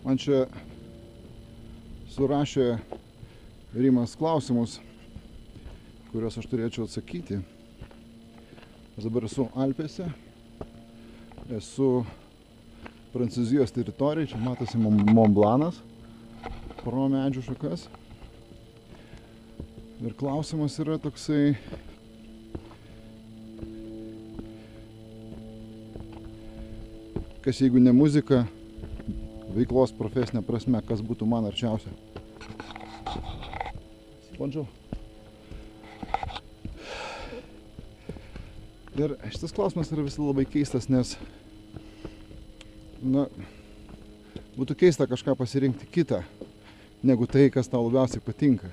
Man čia surašė Rimas klausimus, kuriuos aš turėčiau atsakyti. Aš dabar esu Alpėse, esu Prancūzijos teritorijoje, čia matosi Mont Blancas, pro medžių šakas. Ir klausimas yra toksai, kas jeigu ne muzika, veiklos profesinė prasme, kas būtų man arčiausia. Bonjour. Ir šitas klausimas yra vis labai keistas, nes būtų keista kažką pasirinkti kitą, negu tai, kas tau labiausiai patinka.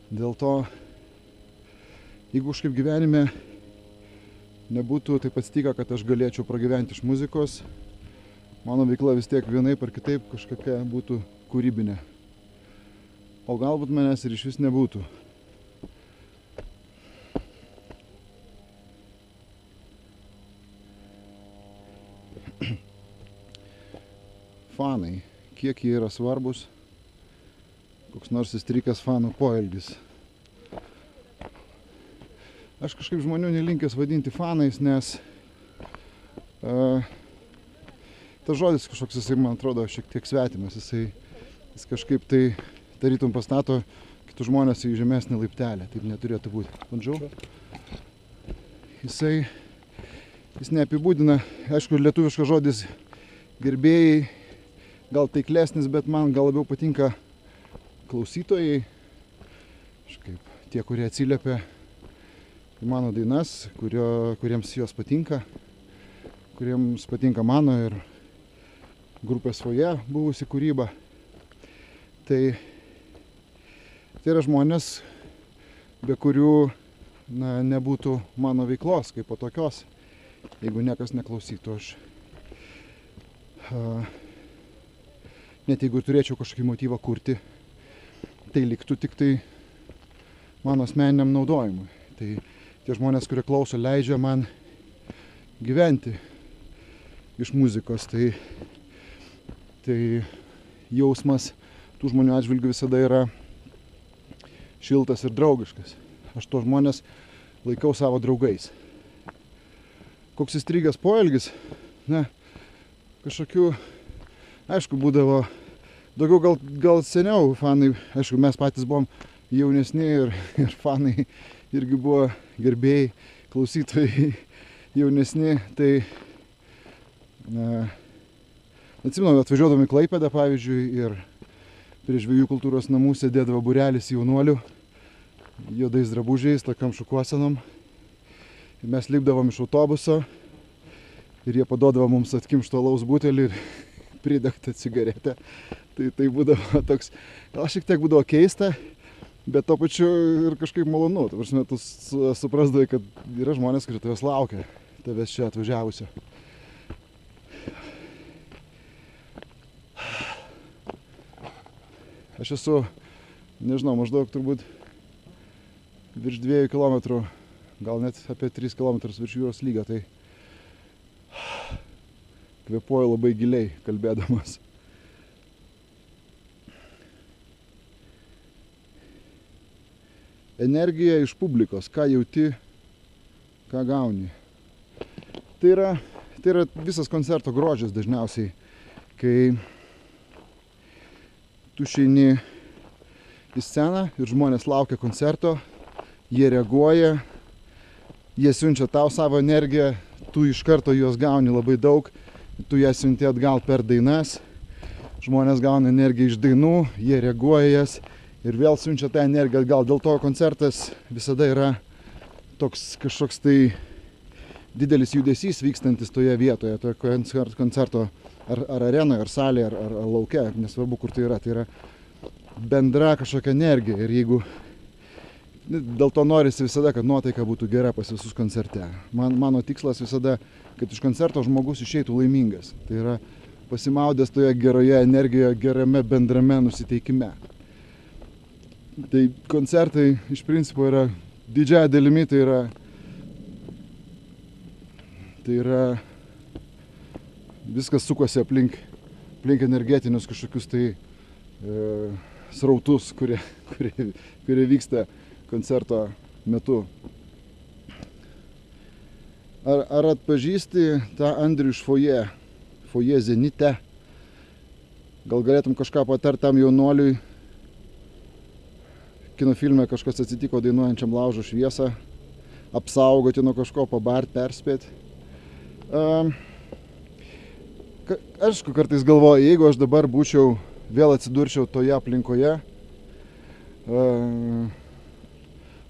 Dėl to, jeigu kažkaip gyvenime nebūtų taip atsitikę, kad aš galėčiau pragyventi iš muzikos, mano veikla vis tiek vienaip ar kitaip kažkokia būtų kūrybinė. O galbūt manęs ir iš vis nebūtų. Fanai, kiek jie yra svarbus, koks nors įstrikęs fanų poelgis. Aš kažkaip žmonių nelinkęs vadinti fanais, nes tas žodis kažkoks, jisai man atrodo šiek tiek svetimas, jis kažkaip tai tarytum pastato kitus žmonės į žemesnį laiptelę, taip neturėtų būti. Bandžiau? Jis neapibūdina, aišku, lietuviškas žodis gerbėjai, gal taiklesnis, bet man gal labiau patinka klausytojai, kažkaip tie, kurie atsiliepia į mano dainas, kuriems jos patinka, kuriems patinka mano ir grupės Foje buvusi kūryba. Tai yra žmonės, be kurių nebūtų mano veiklos kaip po tokios, jeigu niekas neklausytų. Aš net jeigu turėčiau kažkokį motyvą kurti, tai liktų tik tai mano asmeniniam naudojimui. Tai tie žmonės, kurie klauso, leidžia man gyventi iš muzikos. Tai jausmas tų žmonių atžvilgių visada yra šiltas ir draugiškas. Aš tuos žmonės laikau savo draugais. Koks įstrigęs poelgis, kažkokių, aišku, būdavo daugiau gal seniau fanai, aišku, mes patys buvom jaunesni ir fanai irgi buvo gerbėjai, klausytojai jaunesni, tai atsimenu, atvažiuodami į Klaipėdą, pavyzdžiui, ir prie Žvejų kultūros namų sėdėdavo būrelis jaunuolių, juodais drabužiais, tokiam šukuosenom. Ir mes lipdavom iš autobuso ir jie paduodavo mums atkimšto alaus butelį ir pridegtą cigaretę. Tai būdavo toks, gal šiek tiek būdavo keista, bet to pačiu ir kažkaip malonu. Ta prasme, tu suprasdavai, kad yra žmonės, kurie tavęs laukia, tavęs čia atvažiavusio. Aš esu, nežinau, maždaug turbūt virš 2 kilometrų, gal net apie 3 kilometrus virš jūros lygio, tai kvėpuoju labai giliai kalbėdamas. Energija iš publikos, ką jauti, ką gauni. Tai yra visas koncerto grožis dažniausiai, kai tu išeini į sceną ir žmonės laukia koncerto, jie reaguoja, jie siunčia tau savo energiją, tu iš karto juos gauni labai daug, tu ją siunti atgal per dainas, žmonės gauna energiją iš dainų, jie reaguoja jas ir vėl siunčia tą energiją atgal. Dėl to koncertas visada yra toks kažkoks tai didelis judesys vykstantis toje vietoje, toje koncerto ar arenoje, ar salėje, ar lauke, nesvarbu kur tai yra bendra kažkokia energija. Ir jeigu dėl to norisi visada, kad nuotaika būtų gera pas visus koncerte. Mano tikslas visada, kad iš koncerto žmogus išeitų laimingas. Tai yra pasimaudęs toje geroje energijoje, gerame bendrame nusiteikime. Tai koncertai iš principo yra didžiąja dalimi, tai yra viskas sukosi aplink aplink energetinius kažkokius tai srautus, kurie vyksta koncerto metu. Ar atpažįsti tą Andrių iš Foje Zenite? Gal galėtum kažką patart tam jaunuoliui? Kino filme kažkas atsitiko dainuojančiam laužo šviesą, apsaugoti nuo kažko, pabart, perspėti. Aišku, kartais galvoju, jeigu aš dabar vėl atsidurčiau toje aplinkoje,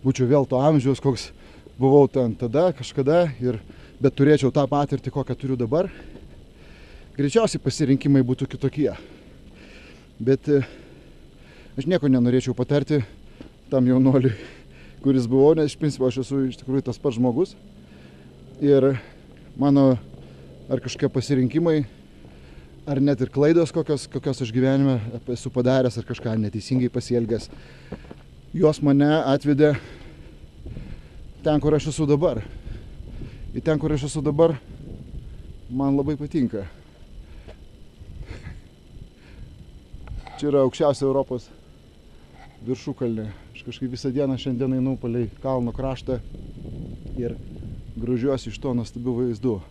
būčiau vėl to amžiaus, koks buvau ten tada, kažkada, bet turėčiau tą patirtį, kokią turiu dabar, greičiausiai pasirinkimai būtų kitokie. Bet aš nieko nenorėčiau patarti tam jaunuoliui, kuris buvau, nes iš principo aš esu iš tikrųjų tas pats žmogus. Ir mano ar kažkokie pasirinkimai, ar net ir klaidos kokios aš gyvenime esu padaręs, ar kažką neteisingai pasielgęs, jos mane atvedė ten, kur aš esu dabar. Ir ten, kur aš esu dabar, man labai patinka. Čia yra aukščiausia Europos viršukalnė. Aš kažkaip visą dieną šiandien einu palei kalno kraštą ir grožiuosi iš to nuostabių vaizdų.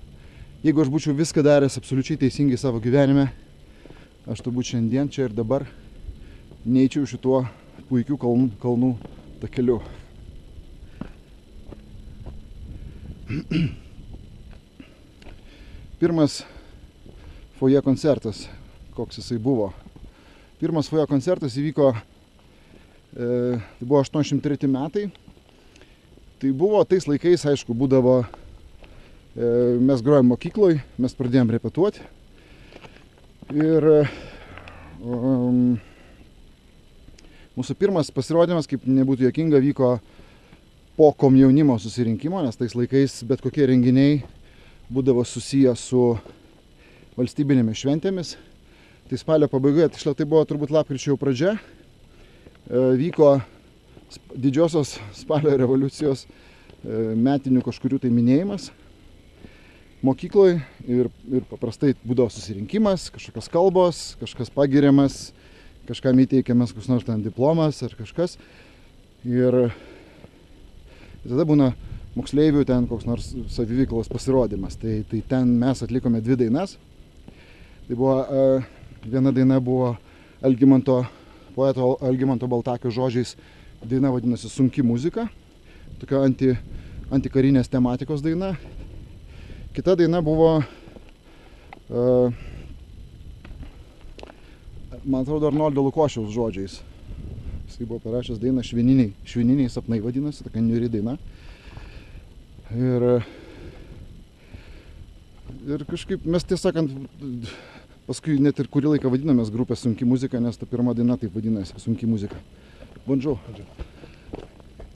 Jeigu aš būčiau viską daręs absoliučiai teisingai savo gyvenime, aš turbūt šiandien čia ir dabar neičiau šituo puikių kalnų takeliu. Pirmas Foje koncertas, koks jisai buvo. Pirmas Foje koncertas įvyko, tai buvo 83 metai. Tai buvo tais laikais, aišku, būdavo, mes grojom mokykloj, mes pradėjom repetuoti. Ir mūsų pirmas pasirodymas, kaip nebūtų juokinga, vyko po komjaunimo susirinkimo, nes tais laikais bet kokie renginiai būdavo susiję su valstybinėmis šventėmis. Tai spalio pabaigoje, tai buvo turbūt lapkričio pradžia, vyko didžiosios spalio revoliucijos metinių kažkurių tai minėjimas mokykloje ir paprastai būdavo susirinkimas, kažkokios kalbos, kažkas pagiriamas, kažkam įteikiamas koks nors ten diplomas ar kažkas. Ir tada būna moksleivių ten koks nors saviveiklos pasirodymas. Tai ten mes atlikome 2 dainas. Tai buvo, viena daina buvo poeto Algimanto Baltakio žodžiais, daina vadinasi Sunki muzika, tokia antikarinės tematikos daina. Kita daina buvo, man atrodo, Arnoldo Lukošiaus žodžiais. Jisai buvo parašęs dainą Švininiai sapnai vadinasi, tokia niūri daina. Ir kažkaip mes tiesąkant, paskui net ir kurį laiką vadinamės grupę Sunki muzika, nes ta pirma daina taip vadinasi, Sunki muzika. Bonjour.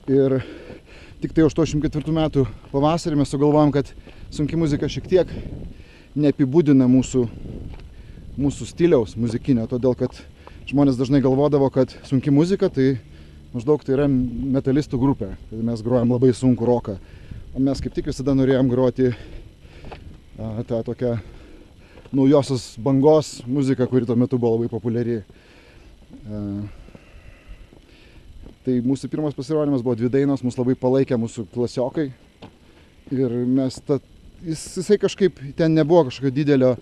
Ir tik tai 84 metų pavasarį mes sugalvojom, kad sunki muzika šiek tiek neapibūdina mūsų stiliaus muzikinio, todėl kad žmonės dažnai galvodavo, kad sunki muzika tai maždaug tai yra metalistų grupė, kad mes grojam labai sunkų roką. O mes kaip tik visada norėjom groti tą tokią naujosios bangos muziką, kuri tuo metu buvo labai populiari. Tai mūsų pirmas pasirodymas buvo 2 dainos, mus labai palaikė mūsų klasiokai. Ir jisai kažkaip, ten nebuvo kažkokio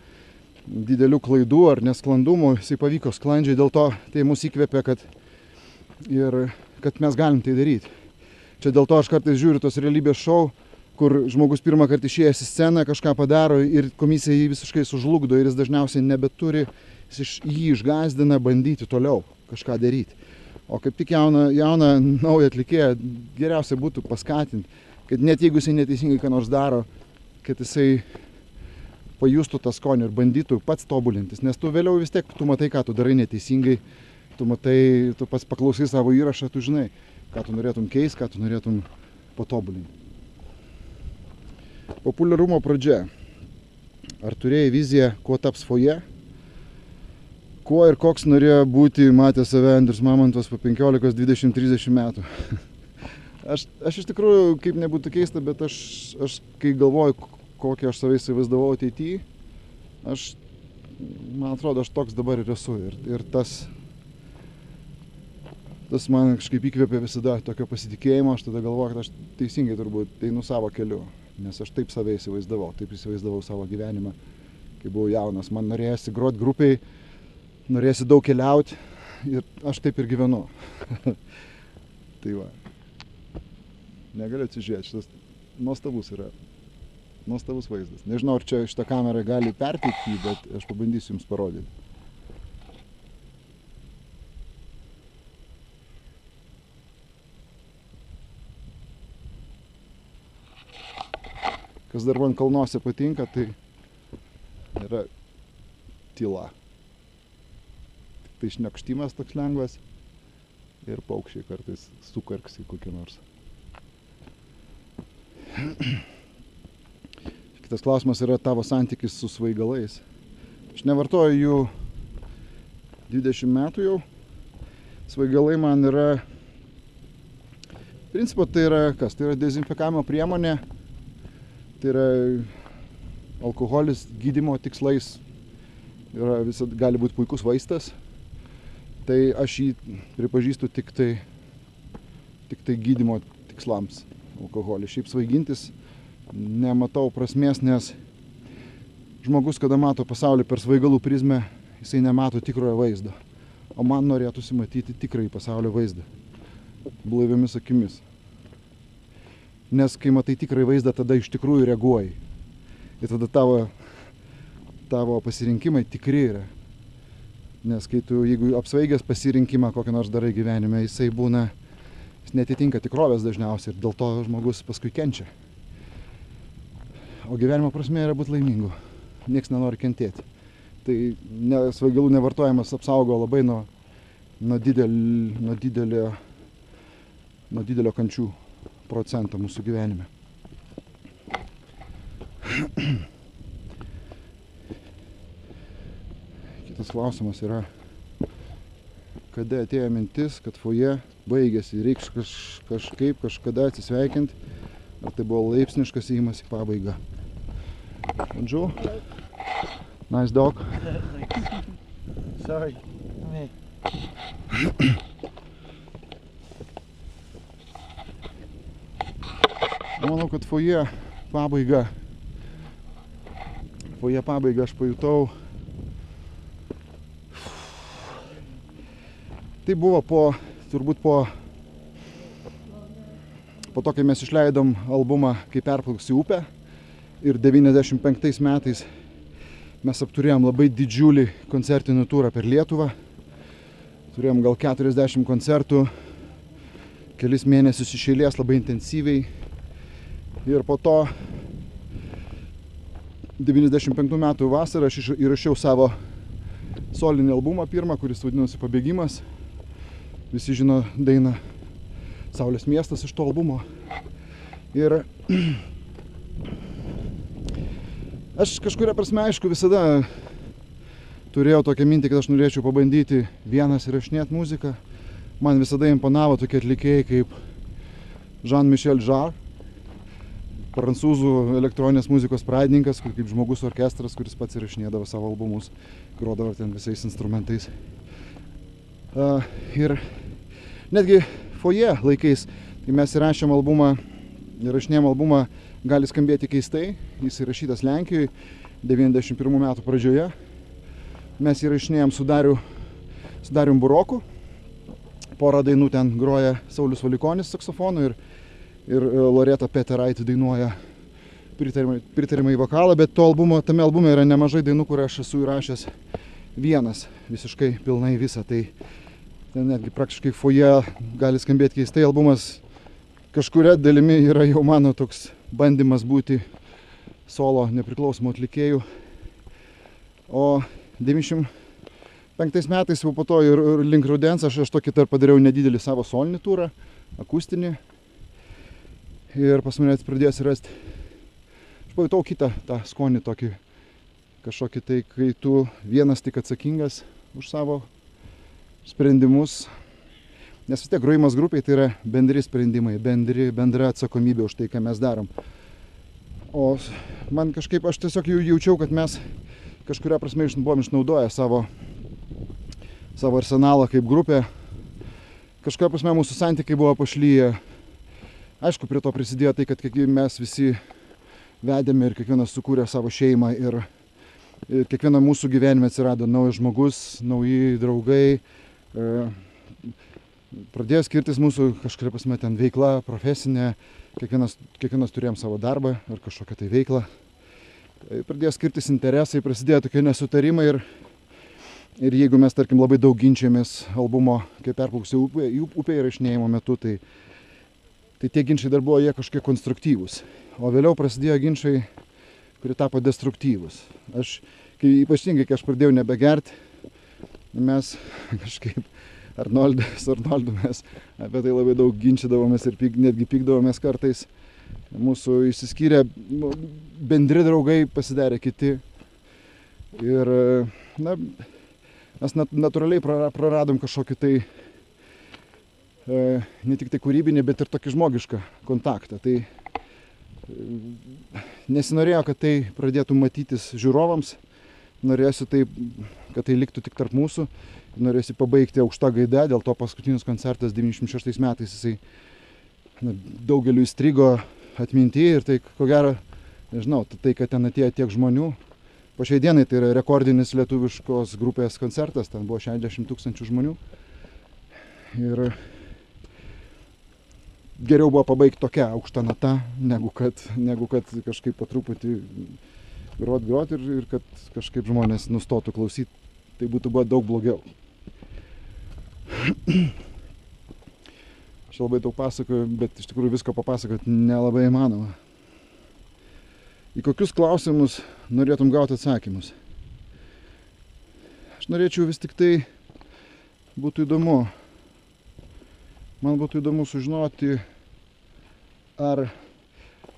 didelių klaidų ar nesklandumų, jisai pavyko sklandžiai, dėl to tai mus įkvėpė, kad mes galim tai daryti. Čia dėl to aš kartais žiūriu tos realybės šou, kur žmogus pirmą kartą išėjęs į sceną kažką padaro ir komisija jį visiškai sužlugdo ir jis dažniausiai nebeturi, jis jį išgąsdina bandyti toliau kažką daryti. O kaip tik jauną naują atlikėją geriausia būtų paskatinti, kad net jeigu jisai neteisingai ką nors daro, kad jisai pajustų tą skonį ir bandytų pats tobulintis, nes tu vėliau vis tiek, tu matai, ką tu darai neteisingai, tu pats paklausai savo įrašą, tu žinai, ką tu norėtum keisti, ką tu norėtum patobulinti. Populiarumo pradžia. Ar turėjai viziją, kuo taps Foje? Kuo ir koks norėjo būti, matė save Andrius Mamontovas po 15, 20, 30 metų? Aš iš tikrųjų, kaip nebūtų keista, bet aš kai galvoju, kokią aš save įsivaizdavau ateityje, aš man atrodo, aš toks dabar ir esu. Ir tas man kažkaip įkvėpė visada tokio pasitikėjimo, aš tada galvoju, kad aš teisingai turbūt einu savo keliu, nes aš taip save įsivaizdavau, taip įsivaizdavau savo gyvenimą, kai buvau jaunas. Man norėjosi grot grupiai, norėjosi daug keliauti ir aš taip ir gyvenu. Tai va, negaliu atsižiūrėti, šitas nuostabus yra, nuostabus vaizdas. Nežinau, ar čia šitą kamerą gali perteikti, bet aš pabandysiu jums parodyti. Kas dar man kalnuose patinka, tai yra tyla. Tai šnekštimas toks lengvas ir paukščiai kartais sukarksi kokie nors. Kitas klausimas yra tavo santykis su svaigalais. Aš nevartoju jų 20 metų jau. Svaigalai man yra, principo tai yra kas? Tai yra dezinfekavimo priemonė. Tai yra alkoholis gydymo tikslais, gali būti puikus vaistas, tai aš jį pripažįstu tik tai gydymo tikslams alkoholį. Šiaip svaigintis nematau prasmės, nes žmogus, kada mato pasaulį per svaigalų prizmę, jisai nemato tikrojo vaizdo, o man norėtųsi matyti tikrąjį pasaulio vaizdą blaiviomis akimis. Nes kai matai tikrąjį vaizdą, tada iš tikrųjų reaguoji. Ir tada tavo pasirinkimai tikri yra. Nes kai tu, jeigu apsvaigęs pasirinkimą kokį nors darai gyvenime, jis netitinka tikrovės dažniausiai ir dėl to žmogus paskui kenčia. O gyvenimo prasmė yra būti laimingu. Niekas nenori kentėti. Tai svaigalų nevartojimas apsaugo labai nuo didelio kančių procentą mūsų gyvenime. Kitas klausimas yra, kada atėjo mintis, kad foje baigėsi, reiks kažkada atsisveikinti, ar tai buvo laipsniškas įėjimas į pabaigą. Bonjour. Nice dog. Sorry. Manau, kad foje pabaigą aš pajutau. Tai buvo turbūt po to, kai mes išleidom albumą Kai perplauksi upę ir 95 metais mes apturėjom labai didžiulį koncertinį turą per Lietuvą. Turėjom gal 40 koncertų, kelis mėnesius iš eilės labai intensyviai. Ir po to 95 metų vasarą aš įrašiau savo solinį albumą pirmą, kuris vadinosi Pabėgimas. Visi žino dainą Saulės miestas iš to albumo. Ir aš kažkuria prasme, aišku, visada turėjau tokią mintį, kad aš norėčiau pabandyti vienas įrašinėti muziką. Man visada imponavo tokie atlikėjai kaip Jean-Michel Jarre, prancūzų elektroninės muzikos pradininkas, kaip žmogus orkestras, kuris pats įrašinėdavo savo albumus, grodavo ten visais instrumentais. Ir netgi foje laikais, kai mes įrašinėjom albumą, gali skambėti keistai, jis įrašytas Lenkijoje 91 metų pradžioje. Mes įrašinėjom su Darium Buroku, porą dainų ten groja Saulius Valikonis saksofonu ir Loreta Peteraitė dainuoja pritarimai vokalą, bet tame albume yra nemažai dainų, kur aš esu įrašęs vienas, visiškai pilnai visą. Tai netgi praktiškai foje gali skambėti keistai. Albumas kažkuria dalimi yra jau mano toks bandymas būti solo nepriklausomų atlikėjų. O 95 metais jau po to ir link rudens aš tokį dar padariau nedidelį savo solinį turą, akustinį. Ir pas mane pradėjo atsirasti, aš pajutau kitą tą skonį tokį, kažkokį tai, kai tu vienas tik atsakingas už savo sprendimus. Nes vis tiek grojimas grupiai tai yra bendri sprendimai, bendra atsakomybė už tai, ką mes darom. O man kažkaip, aš tiesiog jaučiau, kad mes kažkuria prasme buvom išnaudoję savo arsenalą kaip grupė. Kažkuria prasme mūsų santykiai buvo pašlyję. Aišku, prie to prisidėjo tai, kad mes visi vedėme ir kiekvienas sukūrė savo šeimą ir kiekviena mūsų gyvenime atsirado naujas žmogus, nauji draugai. Pradėjo skirtis mūsų kažkuria prasme ten veikla, profesinė. Kiekvienas turėjom savo darbą ar kažkokią tai veiklą. Pradėjo skirtis interesai, prasidėjo tokie nesutarimai ir jeigu mes, tarkim, labai daug ginčiamės albumo, kaip perplauksi upė įrašinėjimo metu, tai tie ginčiai dar buvo jie kažkiek konstruktyvūs. O vėliau prasidėjo ginčiai, kurie tapo destruktyvūs. Ypatingai, kai aš pradėjau nebegerti, mes kažkaip su Arnoldu mes apie tai labai daug ginčydavomės ir netgi pykdavomės kartais. Mūsų išsiskyrė bendri draugai, pasidarė kiti. Ir mes natūraliai praradom kažkokį tai ne tik tai kūrybinį, bet ir tokį žmogišką kontaktą. Tai nesinorėjo, kad tai pradėtų matytis žiūrovams. Norėsiu tai, kad tai liktų tik tarp mūsų. Norėsiu pabaigti aukšta gaida, dėl to paskutinis koncertas 96 metais jisai daugeliu įstrigo atminty ir tai, ko gero, nežinau, tai, kad ten atėjo tiek žmonių. Po šiai dienai tai yra rekordinis lietuviškos grupės koncertas, ten buvo 60 000 žmonių. Ir geriau buvo pabaigti tokia aukšta nata, negu kad kažkaip po truputį grot ir kad kažkaip žmonės nustotų klausyti. Tai būtų buvo daug blogiau. Aš labai daug pasakoju, bet iš tikrųjų visko papasakoti nelabai įmanoma. Į kokius klausimus norėtum gauti atsakymus? Aš norėčiau vis tik tai, būtų įdomu. Man būtų įdomu sužinoti, ar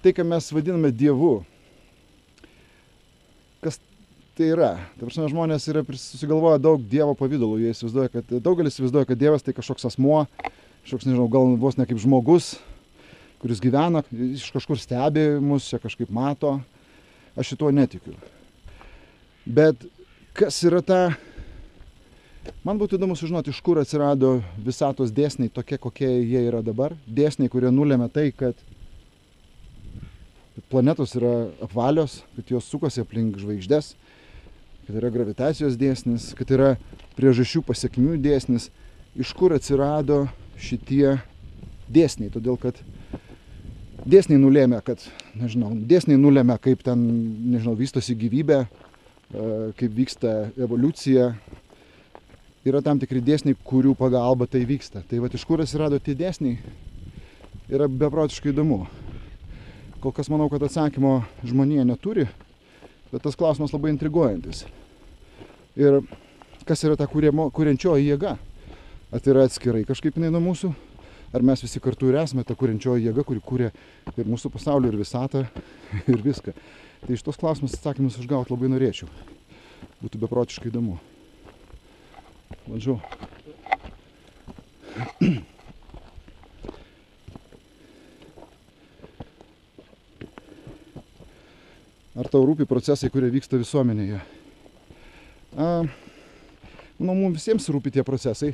tai, ką mes vadiname Dievu, kas tai yra. Ta prasme, žmonės yra susigalvoję daug Dievo pavydalų. Jie įsivaizduoja, daugelis įsivaizduoja, kad Dievas tai kažkoks asmuo, kažkoks, nežinau, gal vos ne kaip žmogus, kuris gyvena, iš kažkur stebi mus, čia kažkaip mato. Aš šituo netikiu. Bet kas yra ta... Man būtų įdomu sužinoti, iš kur atsirado visatos dėsniai tokie, kokie jie yra dabar. Dėsniai, kurie nulėmė tai, kad planetos yra apvalios, kad jos sukosi aplink žvaigždes, kad yra gravitacijos dėsnis, kad yra priežasčių pasekmių dėsnis. Iš kur atsirado šitie dėsniai? Todėl, kad dėsniai nulėmė, kaip ten, vystosi gyvybė, kaip vyksta evoliucija. Yra tam tikri dėsniai, kurių pagalba tai vyksta. Tai iš kur atsirado tie dėsniai, yra beprotiškai įdomu. Kol kas manau, kad atsakymo žmonija neturi, bet tas klausimas labai intriguojantis. Ir kas yra ta kuriančioji jėga? Ar tai yra atskirai kažkaip jinai nuo mūsų? Ar mes visi kartu ir esame ta kuriančioji jėga, kuri kūrė ir mūsų pasaulį, ir visatą, ir viską? Tai iš tos klausimus atsakymus aš gauti labai norėčiau. Būtų beprotiškai įdomu. Vandžiau. Ar tau rūpi procesai, kurie vyksta visuomenėje? Mums visiems rūpi tie procesai.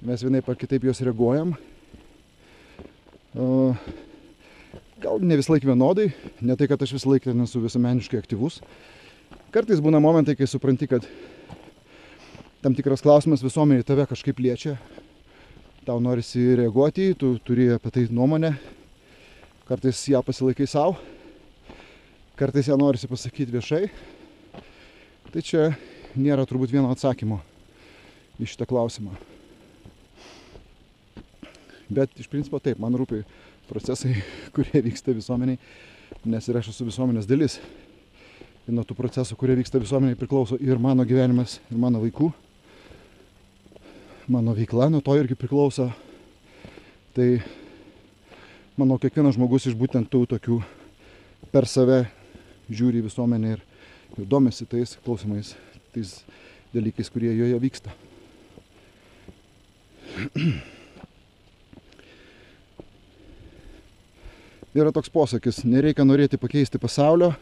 Mes vienaip ar kitaip juos reaguojam. Gal ne visą laiką vienodai. Ne tai, kad aš visą laiką nesu visuomeniškai aktyvus. Kartais būna momentai, kai supranti, kad tam tikras klausimas visuomenėje tave kažkaip liečia. Tau norisi reaguoti, tu turi apie tai nuomonę. Kartais ją pasilaikai savo. Kartais ją norisi pasakyti viešai. Tai čia nėra turbūt vieno atsakymo į šitą klausimą. Bet iš principo taip, man rūpi procesai, kurie vyksta visuomeniai, nes ir aš esu visuomenės dalis. Ir nuo tų procesų, kurie vyksta visuomeniai, priklauso ir mano gyvenimas, ir mano vaikų. Mano veikla nuo to irgi priklauso. Tai manau, kiekvienas žmogus iš būtent tų tokių per save žiūri į visuomenę ir domisi tais klausimais, tais dalykais, kurie joje vyksta. Yra toks posakis, nereikia norėti pakeisti pasaulio,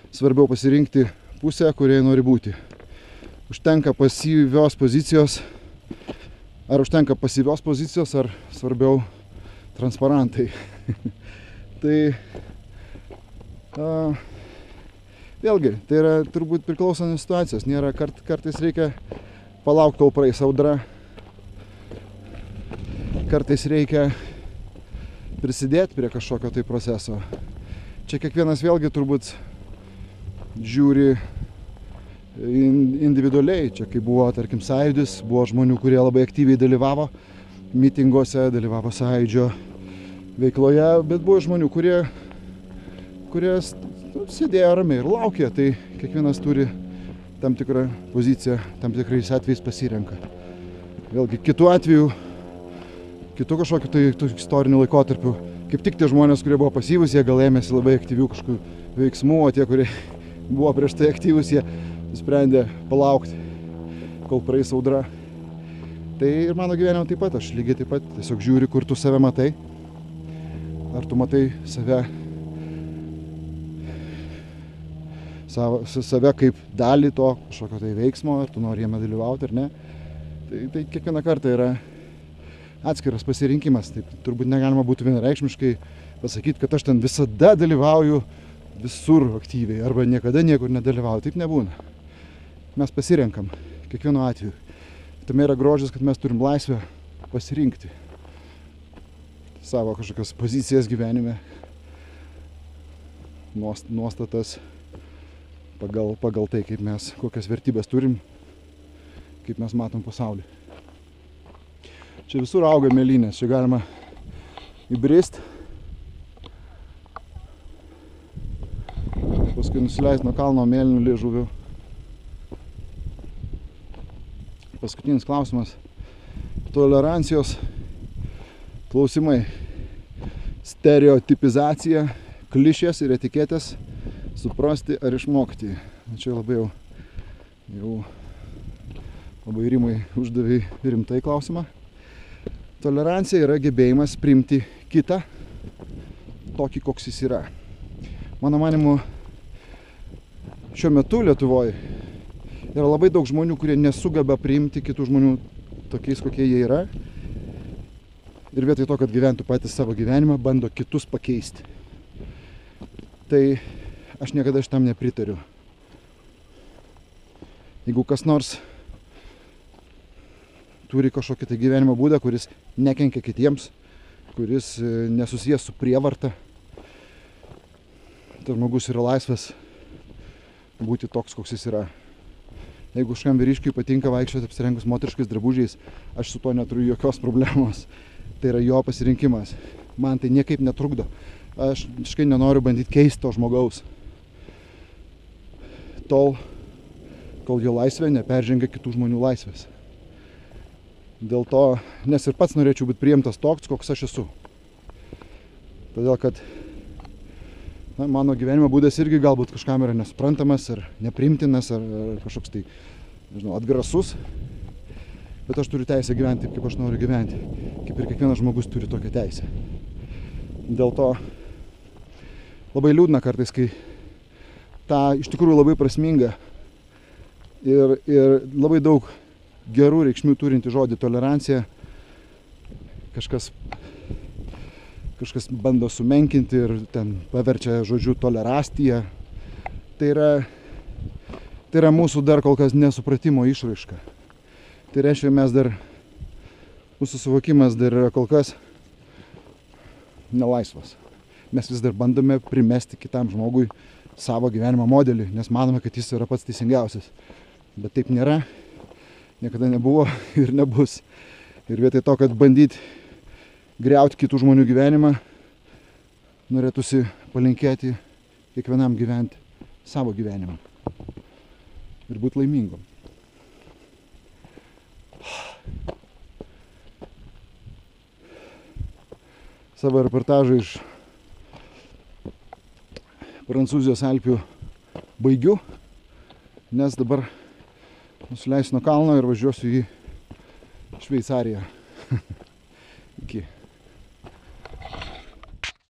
svarbiau pasirinkti pusę, kurioje nori būti. Užtenka pasyvios pozicijos, ar svarbiau transparantai. Tai vėlgi, tai yra turbūt priklauso nuo situacijos. Kartais reikia palaukti, kol praeis audra. Kartais reikia prisidėti prie kažkokio tai proceso. Čia kiekvienas vėlgi turbūt žiūri individualiai. Čia kai buvo, tarkim, sąjūdis, buvo žmonių, kurie labai aktyviai dalyvavo mitinguose, dalyvavo sąjūdžio veikloje, bet buvo žmonių, kurie sėdėjo ramiai ir laukė. Tai kiekvienas turi tam tikrą poziciją, tam tikrais atvejais pasirenka. Vėlgi, kitų kažkokiu tai istoriniu laikotarpiu, kaip tik tie žmonės, kurie buvo pasyvūs, jie gal ėmėsi labai aktyvių kažkokių veiksmų, o tie, kurie buvo prieš tai aktyvūs, jie nusprendė palaukti, kol praeis audra. Tai ir mano gyvenime taip pat, aš lygiai taip pat tiesiog žiūriu, kur tu save matai. Ar tu matai save kaip dalį to kažkokio tai veiksmo, ar tu nori jame dalyvauti ar ne. Tai kiekvieną kartą yra atskiras pasirinkimas. Taip turbūt negalima būtų vienareikšmiškai pasakyti, kad aš ten visada dalyvauju visur aktyviai arba niekada niekur nedalyvauju. Taip nebūna. Mes pasirenkam kiekvienu atveju. Tame yra grožis, kad mes turim laisvę pasirinkti savo kažkokias pozicijas gyvenime, nuostatas pagal tai, kaip mes, kokias vertybės turim, kaip mes matom pasaulį. Čia visur auga mėlynės, čia galima įbrist, paskui nusileist nuo kalno mėlynų liežuvių. Paskutinis klausimas. Tolerancijos klausimai. Stereotipizacija, klišės ir etiketės, suprasti ar išmokti. Čia labai jau labai rimai uždavė rimtai klausimą. Tolerancija yra gebėjimas priimti kitą tokį, koks jis yra. Mano manimu, šiuo metu Lietuvoje yra labai daug žmonių, kurie nesugeba priimti kitų žmonių tokiais, kokie jie yra. Ir vietoj to, kad gyventų patys savo gyvenimą, bando kitus pakeisti. Tai aš niekada šitam nepritariu. Jeigu kas nors turi kažkokį tai gyvenimo būdą, kuris nekenkia kitiems, kuris nesusijęs su prievarta, tas žmogus yra laisvas būti toks, koks jis yra. Jeigu kažkam vyriškiui patinka vaikščioti apsirengus moteriškais drabužiais, aš su to neturiu jokios problemos. Tai yra jo pasirinkimas. Man tai niekaip netrukdo. Aš visiškai nenoriu bandyti keisti to žmogaus. Tol, kol jo laisvė neperžengia kitų žmonių laisvės. Dėl to, nes ir pats norėčiau būti priimtas toks, koks aš esu. Todėl, kad mano gyvenimo būdas irgi galbūt kažkam yra nesuprantamas ar neprimtinas ar kažkoks tai, nežinau, atgrasus. Bet aš turiu teisę gyventi taip, kaip aš noriu gyventi. Kaip ir kiekvienas žmogus turi tokią teisę. Dėl to labai liūdna kartais, kai tą iš tikrųjų labai prasmingą ir labai daug gerų reikšmių turinti žodį tolerancija kažkas bando sumenkinti ir ten paverčia žodžiu tolerastija. Tai yra mūsų dar kol kas nesupratimo išraiška. Tai reiškia, mūsų suvokimas dar yra kol kas nelaisvas. Mes vis dar bandome primesti kitam žmogui savo gyvenimo modelį, nes manome, kad jis yra pats teisingiausias. Bet taip nėra, niekada nebuvo ir nebus. Ir vietoj to, kad bandyti griauti kitų žmonių gyvenimą, norėtųsi palinkėti kiekvienam gyventi savo gyvenimą ir būti laimingom. Savo reportažą iš Prancūzijos Alpių baigiu, nes dabar nusileisiu nuo kalno ir važiuosiu į Šveicariją.